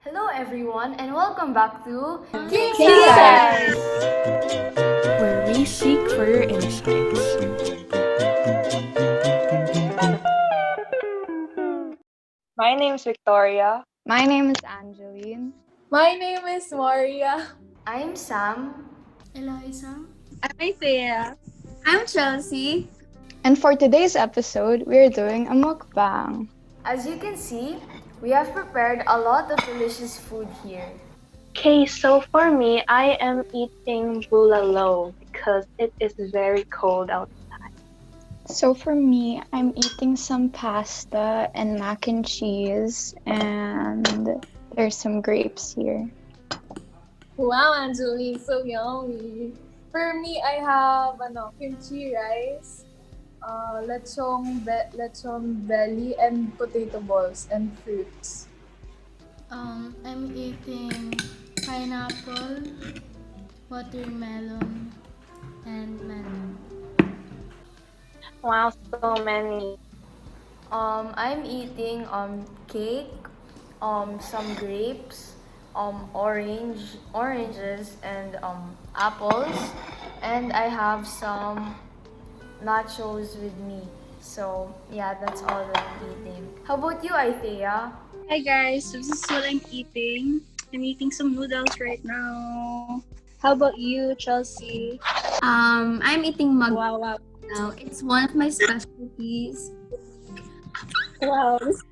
Hello everyone and welcome back to King King Size! size. where we seek for your insights. My name's Victoria. My name is Angeline. My name is Maria. I'm Sam. Eliza. I'm Isaiah. I'm Chelsea. And for today's episode, we're doing a mukbang. As you can see, we have prepared a lot of delicious food here. Okay, so for me, I am eating bulalo because it is very cold out. So for me, I'm eating some pasta and mac and cheese, and there's some grapes here. Wow, Angeline, so yummy. For me, I have kimchi rice, lechong belly, and potato balls and fruits. I'm eating pineapple, watermelon, and melon. Wow, so many. I'm eating cake, some grapes, oranges and apples, and I have some nachos with me. So yeah, that's all that I'm eating. How about you, Ithea? Hi guys, this is what I'm eating. I'm eating some noodles right now. How about you, Chelsea? I'm eating mug Wow. now. It's one of my specialties. Wow. This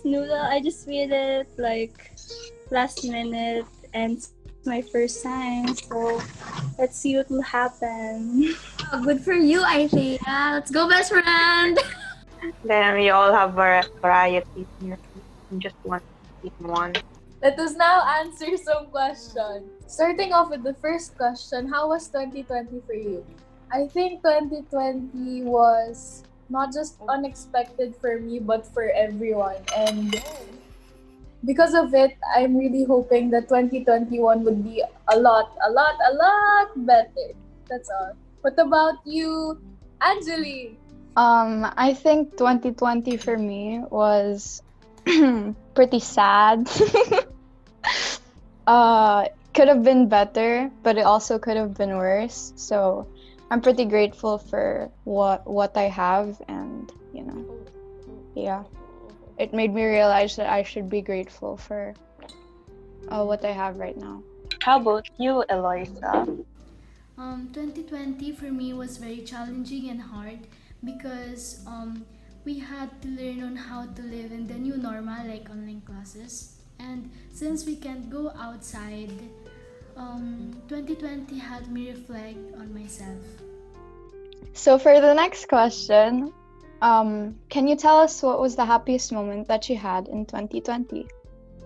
noodle, I just made it like last minute and it's my first time. So let's see what will happen. Oh, good for you, Isaiah. Let's go, best friend. Then we all have variety here. Just want to eat one. Let us now answer some questions. Starting off with the first question, how was 2020 for you? I think 2020 was not just unexpected for me, but for everyone. And because of it, I'm really hoping that 2021 would be a lot better. That's all. What about you, Angeline? I think 2020 for me was pretty sad. Could have been better, but it also could have been worse. So I'm pretty grateful for what I have, and yeah, it made me realize that I should be grateful for what I have right now. How about you, Eloisa? 2020 for me was very challenging and hard because we had to learn on how to live in the new normal, like online classes. And since we can't go outside, 2020 helped me reflect on myself. So for the next question, can you tell us what was the happiest moment that you had in 2020?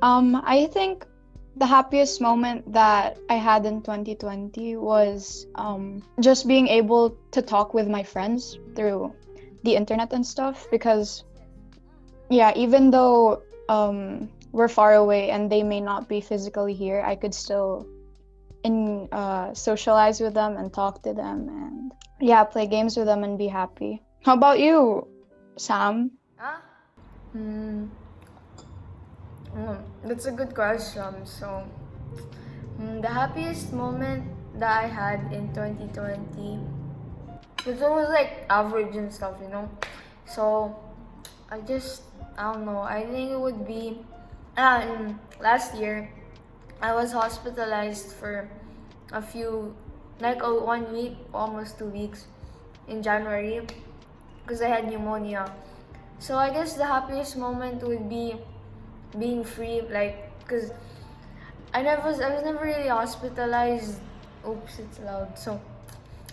I think the happiest moment that I had in 2020 was just being able to talk with my friends through the internet and stuff, because yeah, even though we're far away and they may not be physically here, I could still socialize with them and talk to them, and yeah, play games with them and be happy. How about you, Sam? That's a good question. So, the happiest moment that I had in 2020, it was like average and stuff, you know. So, I don't know. I think it would be last year. I was hospitalized for a few, like 1 week, almost 2 weeks, in January, because I had pneumonia. So I guess the happiest moment would be being free, like, because I was never really hospitalized. Oops, it's loud. So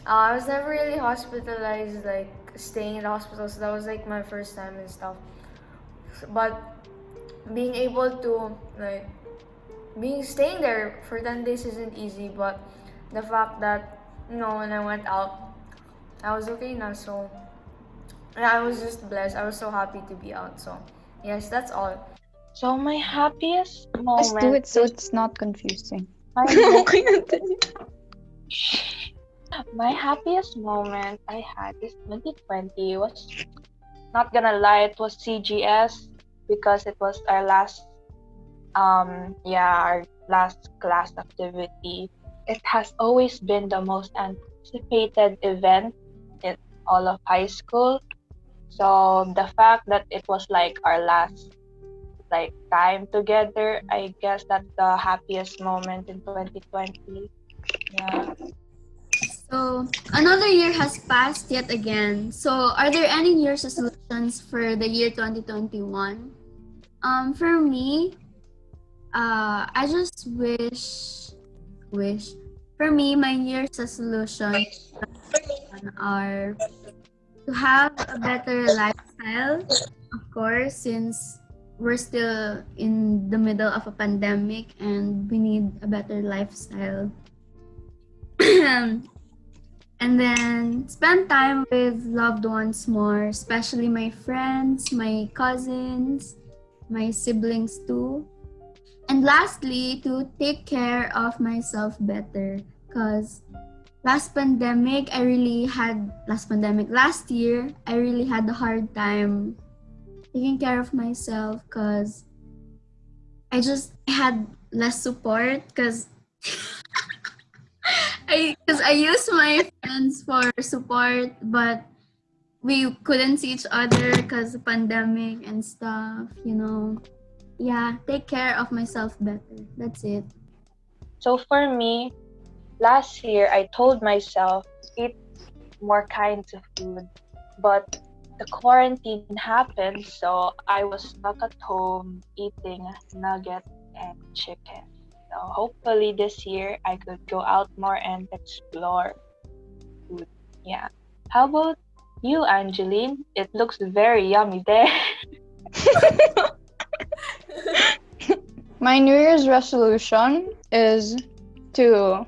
I was never really hospitalized, like staying in the hospital. So that was like my first time and stuff. But being able to staying there for 10 days isn't easy. But the fact that when I went out, I was okay now. So yeah, I was just blessed. I was so happy to be out. So yes, that's all. So my happiest Just moment. do it so it's not confusing. My happiest moment I had this 2020 was, not gonna lie, it was CGS, because it was our last our last class activity. It has always been the most anticipated event in all of high school. So the fact that it was like our last like time together, I guess that's the happiest moment in 2020. Yeah. So, another year has passed yet again. So, are there any New Year's resolutions for the year 2021? For me, I just wish. For me, my New Year's resolutions are to have a better lifestyle, of course, since we're still in the middle of a pandemic and we need a better lifestyle. And then spend time with loved ones more, especially my friends, my cousins, my siblings too. And lastly, to take care of myself better because last year, I really had a hard time taking care of myself because I just had less support because I use my friends for support, but we couldn't see each other because of pandemic and stuff. Yeah, take care of myself better. That's it. So for me, last year I told myself eat more kinds of food, but the quarantine happened, so I was stuck at home eating nuggets and chicken. So hopefully this year I could go out more and explore food. Yeah. How about you, Angeline? It looks very yummy there. My New Year's resolution is to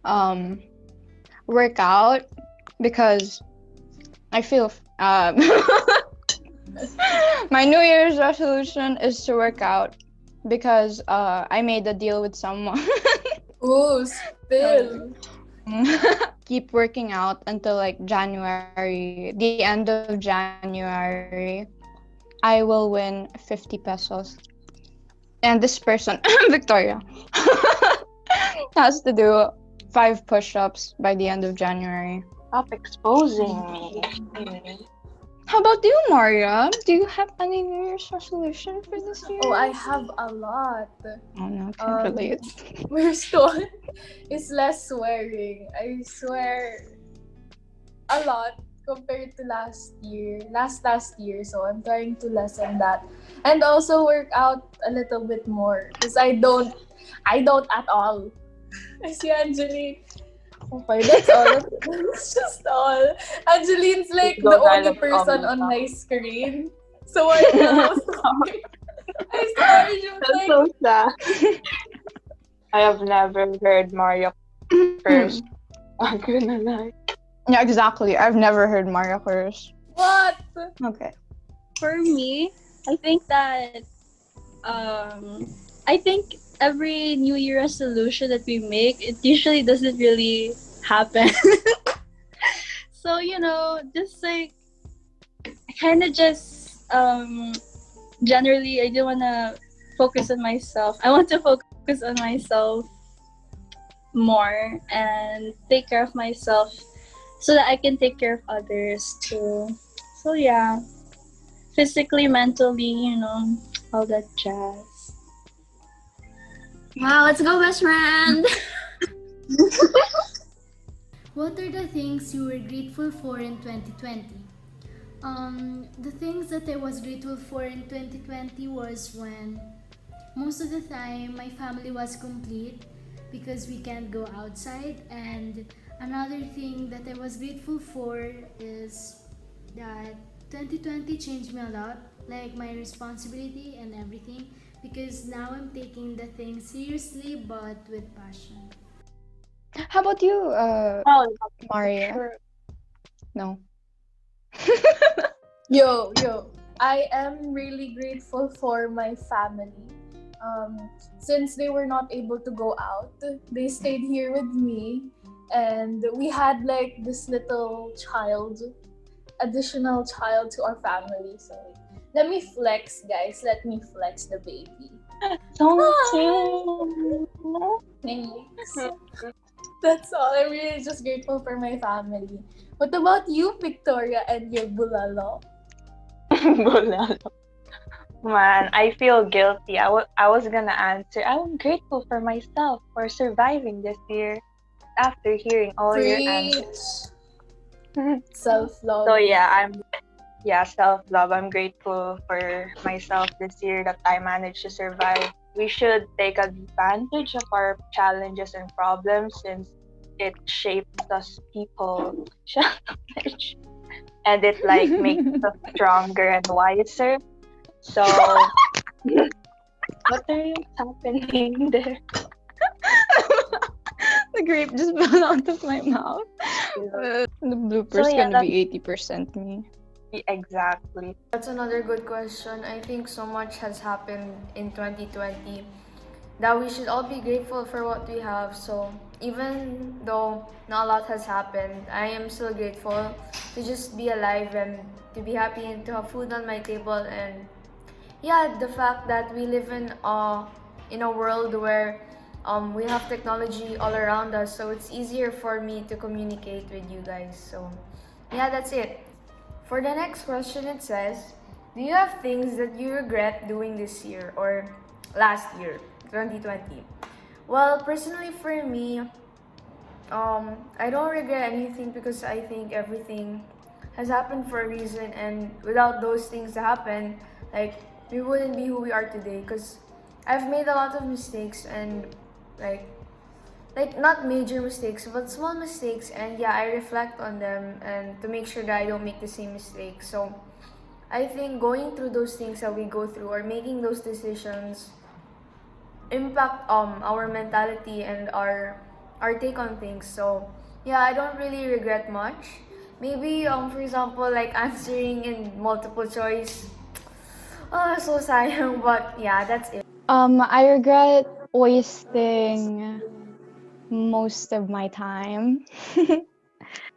um work out because I feel my New Year's resolution is to work out because I made a deal with someone. Ooh, spill. Keep working out until like January, the end of January. I will win 50 pesos. And this person, Victoria, has to do 5 push-ups by the end of January. Stop exposing me. How about you, Maria? Do you have any New Year's resolution for this year? Oh, I have a lot. Oh no, can't relate. First one is less swearing. I swear a lot compared to last year. So I'm trying to lessen that, and also work out a little bit more because I don't at all. I see Angeline. Okay, that's all. That's just all. Angeline's like Go the only dial-up person comment on now. my screen. So I know. I swear she was That's like, so sad. I have never heard Mario curse. I'm gonna lie. Yeah, exactly. I've never heard Maria curse. what? Okay. For me, I think that I think every New Year resolution that we make, it usually doesn't really happen. So just like kind of just generally, I don't wanna focus on myself. I want to focus on myself more and take care of myself so that I can take care of others too. So yeah, physically, mentally, all that jazz. Wow, let's go, best friend. What are the things you were grateful for in 2020? The things that I was grateful for in 2020 was when most of the time my family was complete because we can't go outside. And another thing that I was grateful for is that 2020 changed me a lot, like my responsibility and everything, because now I'm taking the thing seriously but with passion. How about you, Oh, Maria? sure. No. Yo. I am really grateful for my family. Since they were not able to go out, they stayed here with me, and we had like this little additional child to our family. So Let me flex, guys. Let me flex the baby. So cute. Thanks. That's all. I'm really just grateful for my family. What about you, Victoria, and your bulalo? Bulalo. Man, I feel guilty. I was gonna answer. I'm grateful for myself for surviving this year after hearing all your answers. Preach. Self-love. So yeah, self-love. I'm grateful for myself this year that I managed to survive. We should take advantage of our challenges and problems since it shapes us people. Challenge. And it like makes us stronger and wiser. So what are you happening there? The grape just fell out of my mouth. The blooper's So yeah, gonna be 80% me. exactly. That's another good question. I think so much has happened in 2020 that we should all be grateful for what we have. So even though not a lot has happened, I am still grateful to just be alive and to be happy and to have food on my table. And yeah, the fact that we live in a world where we have technology all around us, so it's easier for me to communicate with you guys. So yeah, that's it. For the next question, it says, do you have things that you regret doing this year or last year, 2020? Well, personally for me, I don't regret anything because I think everything has happened for a reason, and without those things to happen, like we wouldn't be who we are today. Because I've made a lot of mistakes and like not major mistakes but small mistakes, and yeah, I reflect on them and to make sure that I don't make the same mistake. So I think going through those things that we go through or making those decisions impact our mentality and our take on things. So yeah, I don't really regret much. Maybe for example like answering in multiple choice. Oh, so sayang, but yeah, that's it. I regret wasting most of my time.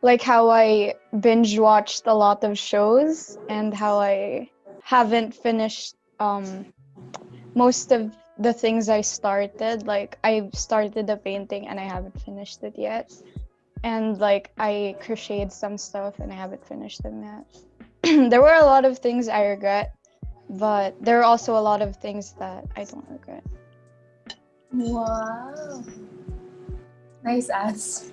Like how I binge watched a lot of shows and how I haven't finished most of the things I started. Like I started the painting and I haven't finished it yet. And like I crocheted some stuff and I haven't finished them yet. There were a lot of things I regret, but there are also a lot of things that I don't regret. Wow. Nice ass.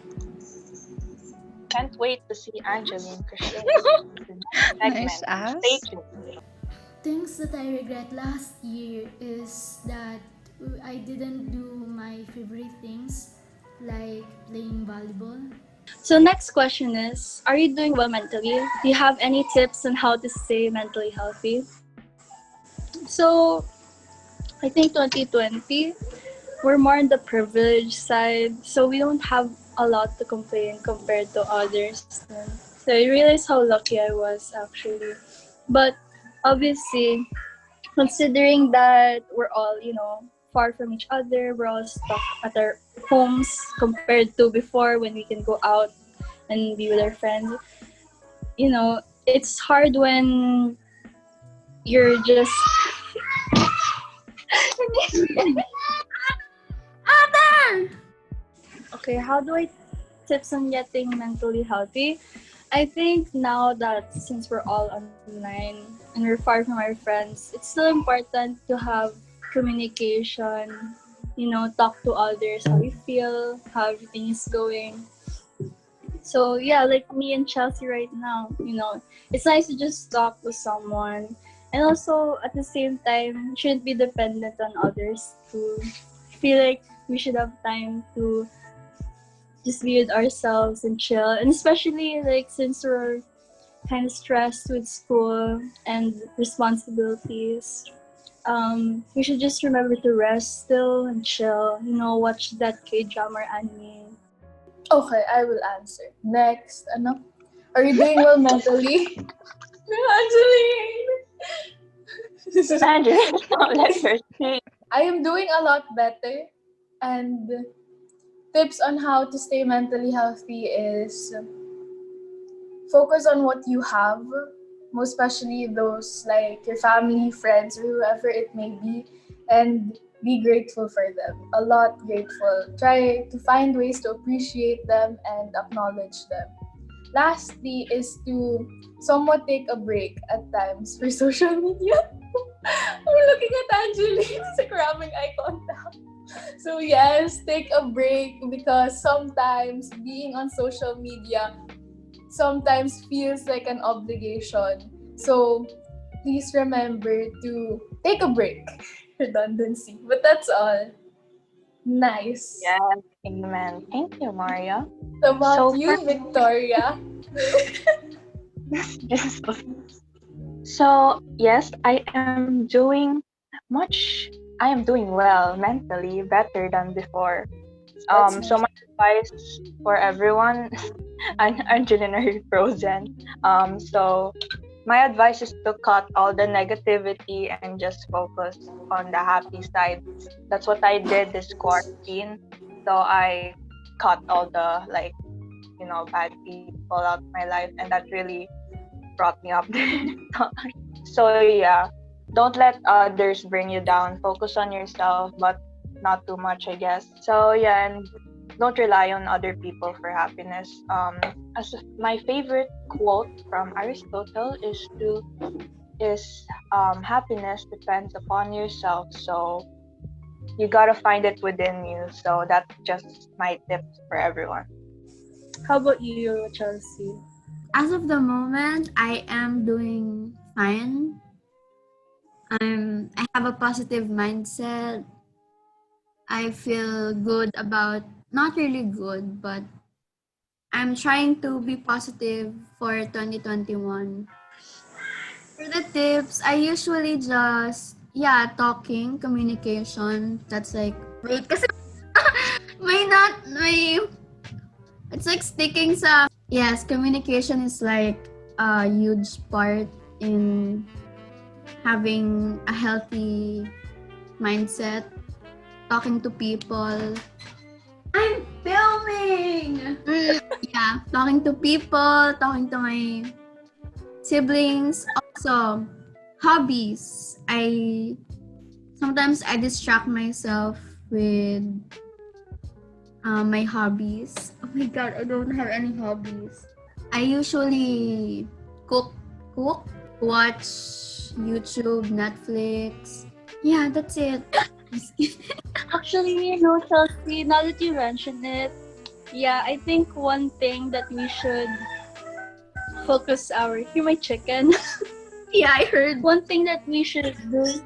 Can't wait to see Angeline crochet. Nice ass. Stay tuned. Things that I regret last year is that I didn't do my favorite things like playing volleyball. So next question is, are you doing well mentally? Do you have any tips on how to stay mentally healthy? So I think 2020, we're more on the privileged side, so we don't have a lot to complain compared to others. So I realized how lucky I was actually. But obviously, considering that we're all, far from each other, we're all stuck at our homes compared to before when we can go out and be with our friends. It's hard when you're just okay, how do I tips on getting mentally healthy? I think now that since we're all online and we're far from our friends, it's still important to have communication, talk to others, how you feel, how everything is going. So yeah, like me and Chelsea right now, it's nice to just talk to someone. And also at the same time, shouldn't be dependent on others to feel like we should have time to just be with ourselves and chill. And especially like since we're kind of stressed with school and responsibilities, we should just remember to rest still and chill. Watch that K-drama or anime. Okay, I will answer. Next, ano? Are you doing well mentally? Angeline! Angeline, don't let her speak. I am doing a lot better, and tips on how to stay mentally healthy is focus on what you have most especially those like your family, friends, or whoever it may be, and be grateful for them. A lot grateful. Try to find ways to appreciate them and acknowledge them. Lastly is to somewhat take a break at times for social media. I'm looking at Angeline. It's like grabbing eye contact. So yes, take a break because sometimes being on social media sometimes feels like an obligation. So please remember to take a break. Redundancy. But that's all. Nice. Yes, amen. Thank you, Maria. How about So you, Victoria? So yes, I am doing well mentally, better than before. That's So nice. my advice for everyone, and Angelina is frozen. So my advice is to cut all the negativity and just focus on the happy side. That's what I did this quarantine. So I cut all the bad people out of my life, and that really brought me up. So yeah, don't let others bring you down. Focus on yourself, but not too much, I guess. So yeah, and don't rely on other people for happiness. My favorite quote from Aristotle is happiness depends upon yourself. So you gotta find it within you. So that's just my tips for everyone. How about you, Chelsea? As of the moment, I am doing fine. I have a positive mindset. I feel good about, not really good, but I'm trying to be positive for 2021. For the tips, I usually just, talking, communication. That's like, wait, kasi may, it's like sticking sa, yes, communication is like a huge part in having a healthy mindset, talking to people. I'm filming! Yeah, talking to people, talking to my siblings. Also, hobbies. Sometimes I distract myself with my hobbies. Oh my god, I don't have any hobbies. I usually cook, watch YouTube, Netflix. Yeah, that's it. Actually, no, Chelsea, now that you mention it, yeah, I think one thing that we should focus our, hear my chicken. Yeah, I heard. One thing that we should do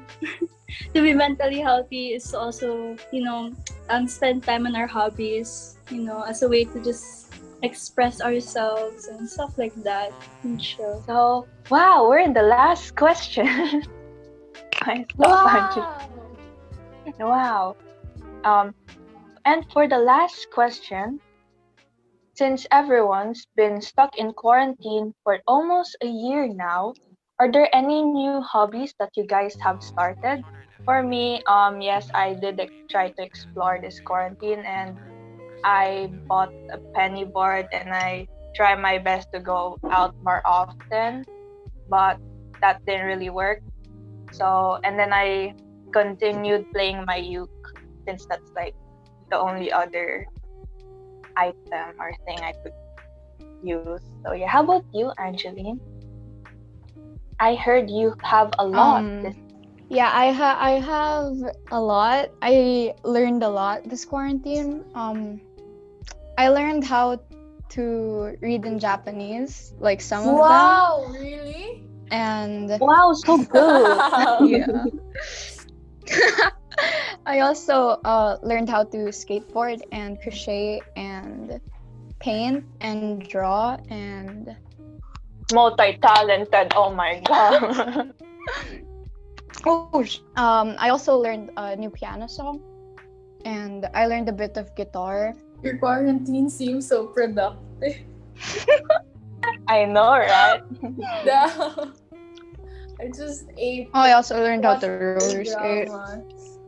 to be mentally healthy is to also, spend time on our hobbies, as a way to just express ourselves and stuff like that. And chill. So wow, we're in the last question. I stop, Angela. Wow. And for the last question, since everyone's been stuck in quarantine for almost a year now, are there any new hobbies that you guys have started? For me, yes, I did try to explore this quarantine, and I bought a penny board and I try my best to go out more often, but that didn't really work. So, and then I continued playing my uke since that's like the only other item or thing I could use. So yeah, how about you, Angeline? I heard you have a lot. Yeah, I have a lot. I learned a lot this quarantine. I learned how to read in Japanese, like some of them. Wow, really? And Wow, so good. yeah. I also learned how to skateboard and crochet and paint and draw and Multi-talented. Oh my god. I also learned a new piano song and I learned a bit of guitar. Your quarantine seems so productive. I know, right? Damn. I just ate. I also learned how to watched roller skate. dramas.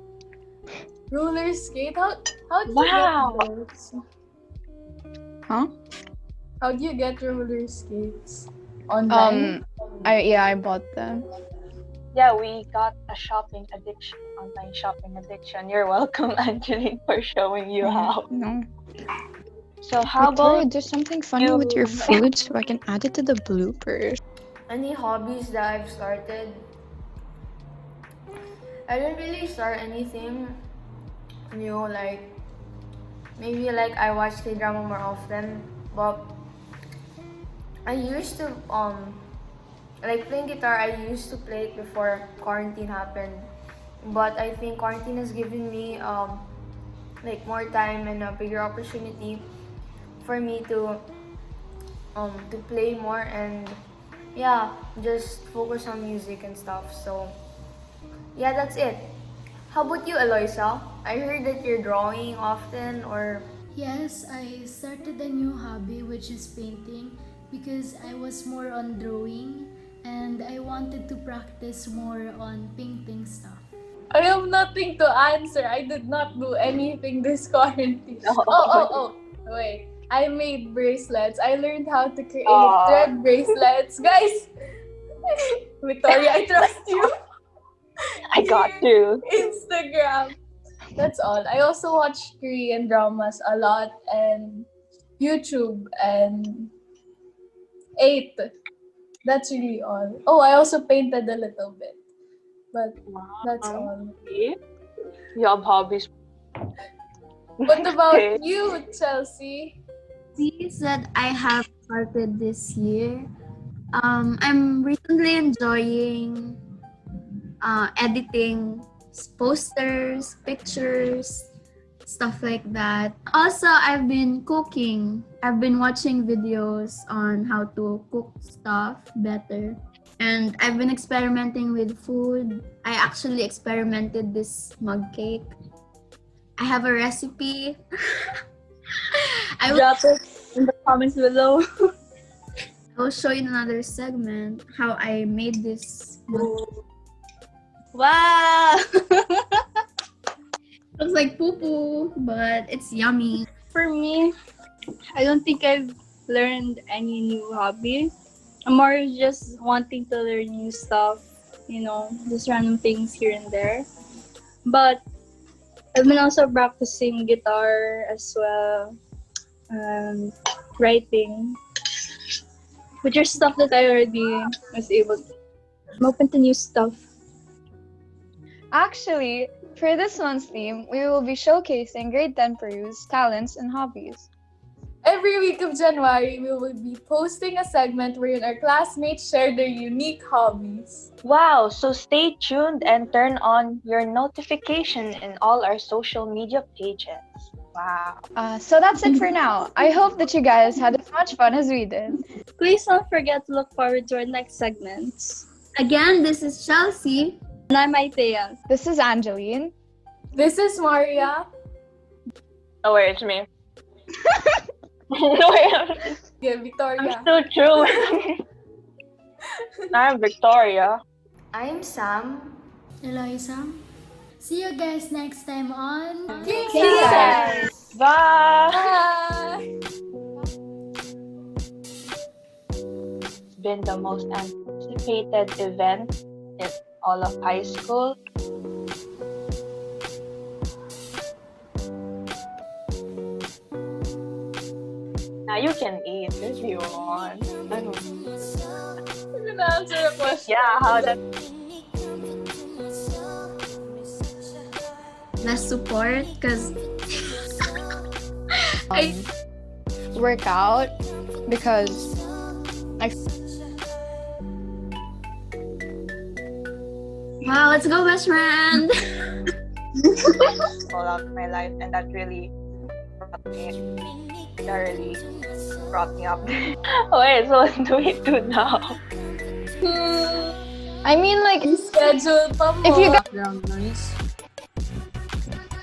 Roller skate? How do you Wow. get those? Huh? How do you get roller skates? online? I bought them. Yeah, we got a shopping addiction, online shopping addiction. You're welcome, Angeline, for showing you how. No. So how Victoria, about do something funny you? with your food so I can add it to the bloopers. Any hobbies that I've started? I didn't really start anything new, like maybe like I watch K-drama more often, but I used to like playing guitar. I used to play it before quarantine happened, but I think quarantine has given me like more time and a bigger opportunity for me to play more and yeah, just focus on music and stuff. So yeah, that's it. How about you, Eloisa? I heard that you're drawing often, or Yes, I started a new hobby which is painting because I was more on drawing and I wanted to practice more on painting stuff. I have nothing to answer. I did not do anything this quarantine. No. Oh. Wait. I made bracelets. I learned how to create Aw. thread bracelets. Guys! Victoria, I trust you. I got you. Instagram. That's all. I also watch Korean dramas a lot and YouTube and ate. That's really all. Oh, I also painted a little bit. But that's all. Okay. You have hobbies. What about Okay. you, Chelsea? Things that I have started this year. I'm recently enjoying editing posters, pictures, stuff like that. Also, I've been cooking. I've been watching videos on how to cook stuff better. And I've been experimenting with food. I actually experimented this mug cake. I have a recipe. I will, Drop it in the comments below. I will show you in another segment how I made this mug. Wow! Looks like poo-poo, but it's yummy. For me, I don't think I've learned any new hobby. I'm more just wanting to learn new stuff, just random things here and there. But I've been also practicing guitar as well, writing, which are stuff that I already was able to. I'm open to new stuff. Actually, for this month's theme, we will be showcasing grade 10 Peru's talents and hobbies. Every week of January, we will be posting a segment wherein our classmates share their unique hobbies. Wow, so stay tuned and turn on your notification in all our social media pages. Wow. So that's it for now. I hope that you guys had as much fun as we did. Please don't forget to look forward to our next segments. Again, this is Chelsea. And I'm Aithea. This is Angeline. This is Maria. Oh, wait, it's me. Wait, Yeah, I'm Victoria. still true. I'm Victoria. I'm Sam. Eloisa, see you guys next time on King Size. Bye. Bye! It's been the most anticipated event in all of high school. Now you can eat if you want. I don't know. I'm gonna answer a question. Yeah, how that Less support because Work out because wow, let's go, best friend. all out my life, and that really brought me up. Oh, wait, so what do we do now? I mean, like, Schedule pa mo. if you got Background noise.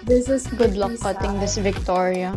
This is good luck pretty cutting sad. this Victoria.